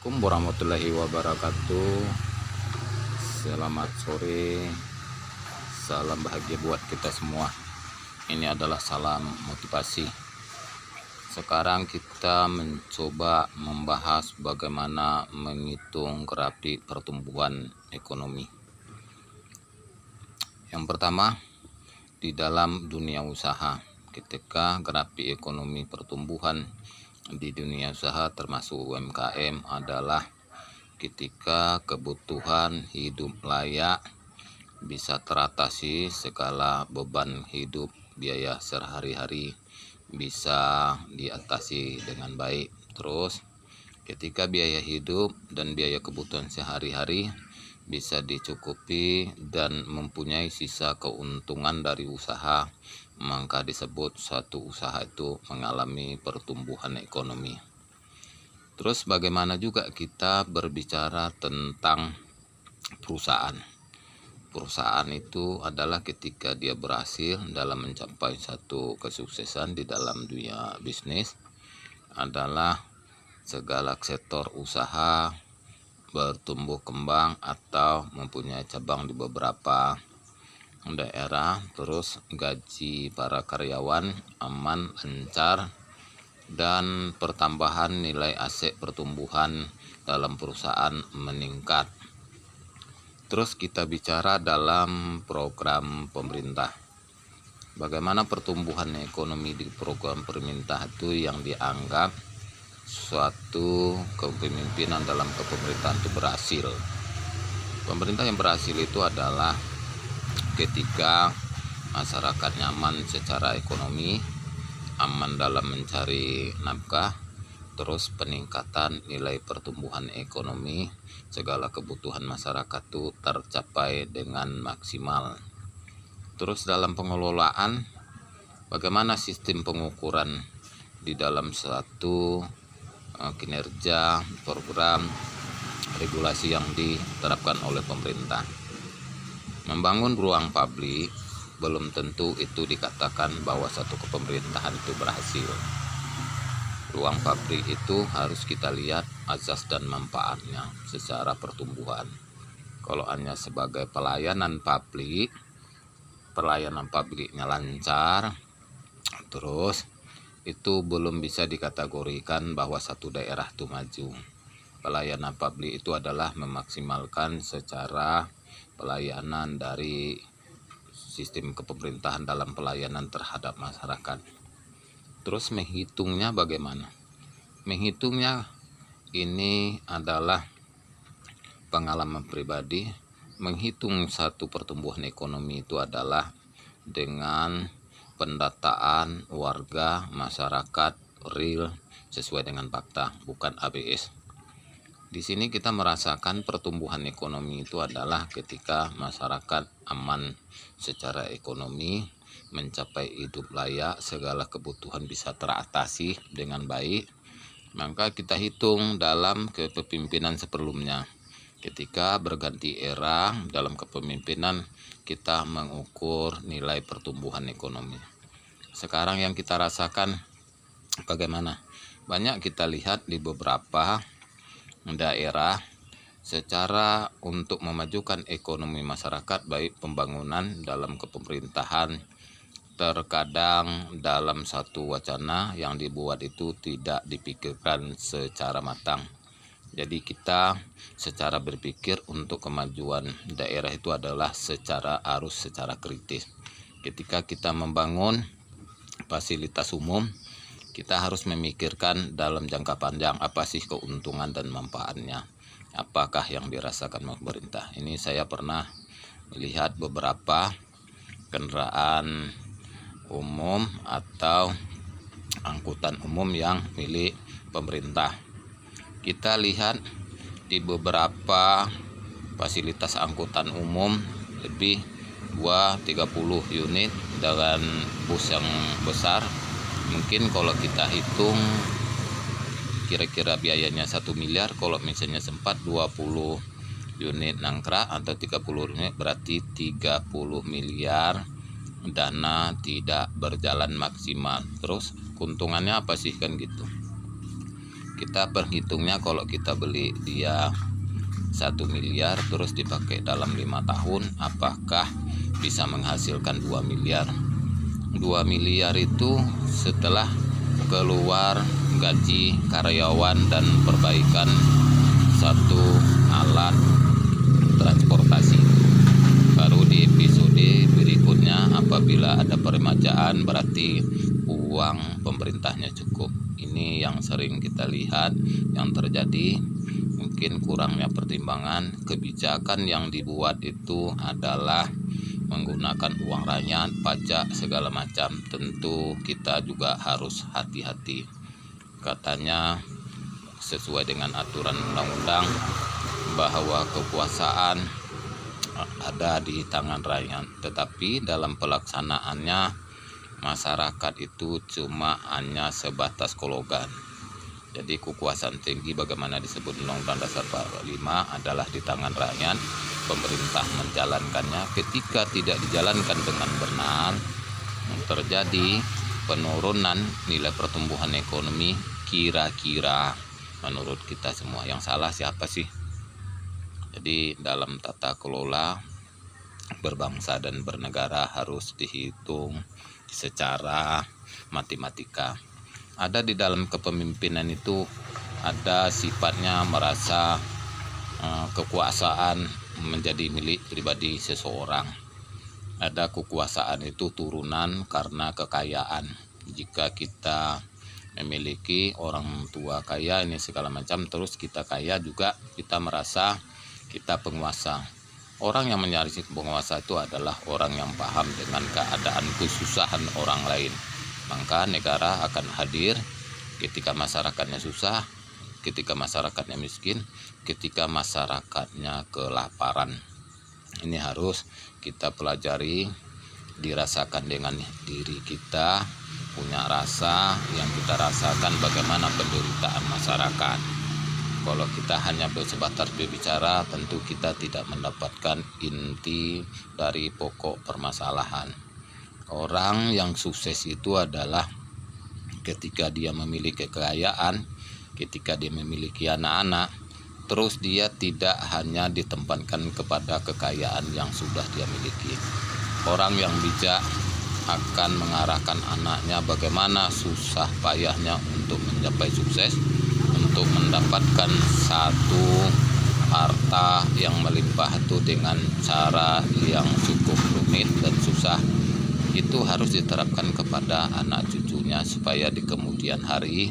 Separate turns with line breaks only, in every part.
Assalamualaikum warahmatullahi wabarakatuh. Selamat sore. Salam bahagia buat kita semua. Ini adalah salam motivasi. Sekarang kita mencoba membahas bagaimana menghitung grafik pertumbuhan ekonomi. Yang pertama, di dalam dunia usaha, ketika grafik ekonomi pertumbuhan di dunia usaha termasuk UMKM adalah ketika kebutuhan hidup layak bisa teratasi, segala beban hidup biaya sehari-hari bisa diatasi dengan baik. Terus ketika biaya hidup dan biaya kebutuhan sehari-hari bisa dicukupi dan mempunyai sisa keuntungan dari usaha, maka disebut suatu usaha itu mengalami pertumbuhan ekonomi. Terus bagaimana juga kita berbicara tentang perusahaan. Perusahaan itu adalah ketika dia berhasil dalam mencapai satu kesuksesan di dalam dunia bisnis, adalah segala sektor usaha bertumbuh kembang atau mempunyai cabang di beberapa daerah. Terus gaji para karyawan aman, lancar, dan pertambahan nilai aset pertumbuhan dalam perusahaan meningkat. Terus kita bicara dalam program pemerintah. Bagaimana pertumbuhan ekonomi di program pemerintah itu yang dianggap suatu kepemimpinan dalam kepemerintahan itu berhasil. Pemerintah yang berhasil itu adalah ketika masyarakat nyaman secara ekonomi, aman dalam mencari nafkah, terus peningkatan nilai pertumbuhan ekonomi, segala kebutuhan masyarakat itu tercapai dengan maksimal. Terus dalam pengelolaan, bagaimana sistem pengukuran di dalam suatu kinerja program regulasi yang diterapkan oleh pemerintah. Membangun ruang publik belum tentu itu dikatakan bahwa satu kepemerintahan itu berhasil. Ruang publik itu harus kita lihat azas dan manfaatnya secara pertumbuhan. Kalau hanya sebagai pelayanan publiknya lancar, terus itu belum bisa dikategorikan bahwa satu daerah itu maju. Pelayanan publik itu adalah memaksimalkan secara pelayanan dari sistem kepemerintahan dalam pelayanan terhadap masyarakat. Terus menghitungnya bagaimana? Menghitungnya ini adalah pengalaman pribadi. Menghitung satu pertumbuhan ekonomi itu adalah dengan pendataan warga masyarakat real sesuai dengan fakta, bukan ABS. Di sini kita merasakan pertumbuhan ekonomi itu adalah ketika masyarakat aman secara ekonomi, mencapai hidup layak, segala kebutuhan bisa teratasi dengan baik. Maka kita hitung dalam kepemimpinan sebelumnya. Ketika berganti era dalam kepemimpinan, kita mengukur nilai pertumbuhan ekonomi. Sekarang yang kita rasakan bagaimana? Banyak kita lihat di beberapa daerah secara untuk memajukan ekonomi masyarakat, baik pembangunan dalam kepemerintahan, terkadang dalam satu wacana yang dibuat itu tidak dipikirkan secara matang. Jadi kita secara berpikir untuk kemajuan daerah itu adalah harus secara kritis. Ketika kita membangun fasilitas umum, kita harus memikirkan dalam jangka panjang apa sih keuntungan dan manfaatnya, apakah yang dirasakan pemerintah. Ini saya pernah melihat beberapa kendaraan umum atau angkutan umum yang milik pemerintah. Kita lihat di beberapa fasilitas angkutan umum lebih 30 unit dengan bus yang besar. Mungkin kalau kita hitung kira-kira biayanya 1 miliar, kalau misalnya sempat 20 unit nangkrak atau 30 unit berarti 30 miliar dana tidak berjalan maksimal. Terus keuntungannya apa sih kan gitu. Kita berhitungnya kalau kita beli dia 1 miliar terus dipakai dalam 5 tahun, apakah bisa menghasilkan 2 miliar. 2 miliar itu setelah keluar gaji karyawan dan perbaikan satu alat transportasi. Baru di episode berikutnya apabila ada peremajaan berarti uang pemerintahnya cukup. Ini yang sering kita lihat yang terjadi. Mungkin kurangnya pertimbangan. Kebijakan yang dibuat itu adalah menggunakan uang rakyat, pajak segala macam. Tentu kita juga harus hati-hati. Katanya sesuai dengan aturan undang-undang bahwa kekuasaan ada di tangan rakyat, tetapi dalam pelaksanaannya masyarakat itu cuma hanya sebatas kologan. Jadi kekuasaan tinggi bagaimana disebut Undang-Undang Dasar 45 adalah di tangan rakyat. Pemerintah menjalankannya. Ketika tidak dijalankan dengan benar, terjadi penurunan nilai pertumbuhan ekonomi. Kira-kira menurut kita semua yang salah siapa sih? Jadi dalam tata kelola berbangsa dan bernegara harus dihitung secara matematika. Ada di dalam kepemimpinan itu ada sifatnya merasa kekuasaan menjadi milik pribadi seseorang. Ada kekuasaan itu turunan karena kekayaan. Jika kita memiliki orang tua kaya ini segala macam, terus kita kaya juga, kita merasa kita penguasa. Orang yang menyarisi penguasa itu adalah orang yang paham dengan keadaan kesusahan orang lain. Maka negara akan hadir ketika masyarakatnya susah, ketika masyarakatnya miskin, ketika masyarakatnya kelaparan. Ini harus kita pelajari, dirasakan dengan diri kita, punya rasa yang kita rasakan bagaimana penderitaan masyarakat. Kalau kita hanya sebatas berbicara, tentu kita tidak mendapatkan inti dari pokok permasalahan. Orang yang sukses itu adalah ketika dia memiliki kekayaan, ketika dia memiliki anak-anak, terus dia tidak hanya ditempatkan kepada kekayaan yang sudah dia miliki. Orang yang bijak akan mengarahkan anaknya bagaimana susah payahnya untuk mencapai sukses, untuk mendapatkan satu harta yang melimpah itu dengan cara yang cukup rumit dan susah. Itu harus diterapkan kepada anak cucunya supaya di kemudian hari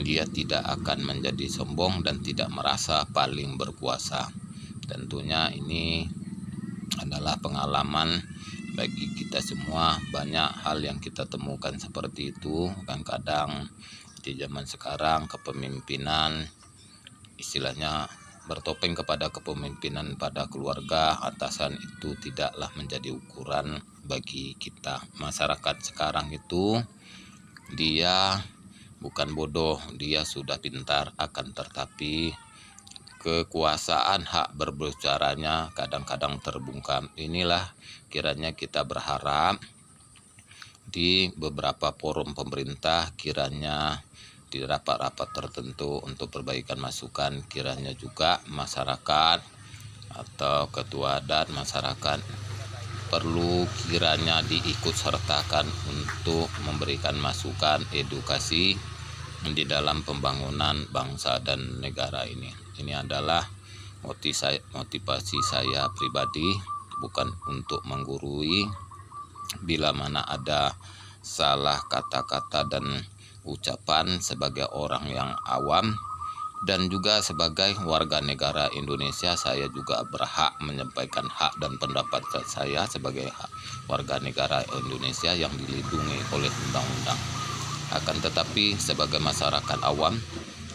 dia tidak akan menjadi sombong dan tidak merasa paling berkuasa. Tentunya ini adalah pengalaman bagi kita semua. Banyak hal yang kita temukan seperti itu. Kadang-kadang di zaman sekarang kepemimpinan istilahnya bertopeng kepada kepemimpinan pada keluarga atasan itu tidaklah menjadi ukuran bagi kita. Masyarakat sekarang itu dia bukan bodoh, dia sudah pintar, akan tetapi kekuasaan hak berbicaranya kadang-kadang terbungkam. Inilah kiranya kita berharap di beberapa forum pemerintah, kiranya di rapat-rapat tertentu untuk perbaikan masukan, kiranya juga masyarakat atau ketua adat masyarakat perlu kiranya diikut sertakan untuk memberikan masukan edukasi di dalam pembangunan bangsa dan negara ini. Ini adalah motivasi saya pribadi, bukan untuk menggurui. Bila mana ada salah kata-kata dan ucapan sebagai orang yang awam dan juga sebagai warga negara Indonesia, saya juga berhak menyampaikan hak dan pendapat saya sebagai warga negara Indonesia yang dilindungi oleh undang-undang. Akan tetapi sebagai masyarakat awam,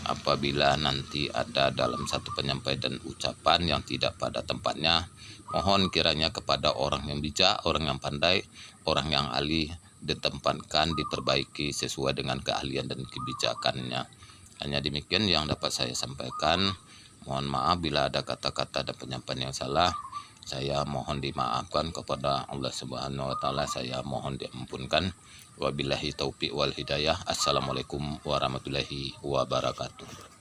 apabila nanti ada dalam satu penyampaian dan ucapan yang tidak pada tempatnya, mohon kiranya kepada orang yang bijak, orang yang pandai, orang yang ahli ditempatkan, diperbaiki sesuai dengan keahlian dan kebijakannya. Hanya demikian yang dapat saya sampaikan. Mohon maaf bila ada kata-kata dan penyampaian yang salah. Saya mohon dimaafkan, kepada Allah Subhanahu wa taala saya mohon diampunkan. Wabillahi taufiq wal hidayah. Assalamualaikum warahmatullahi wabarakatuh.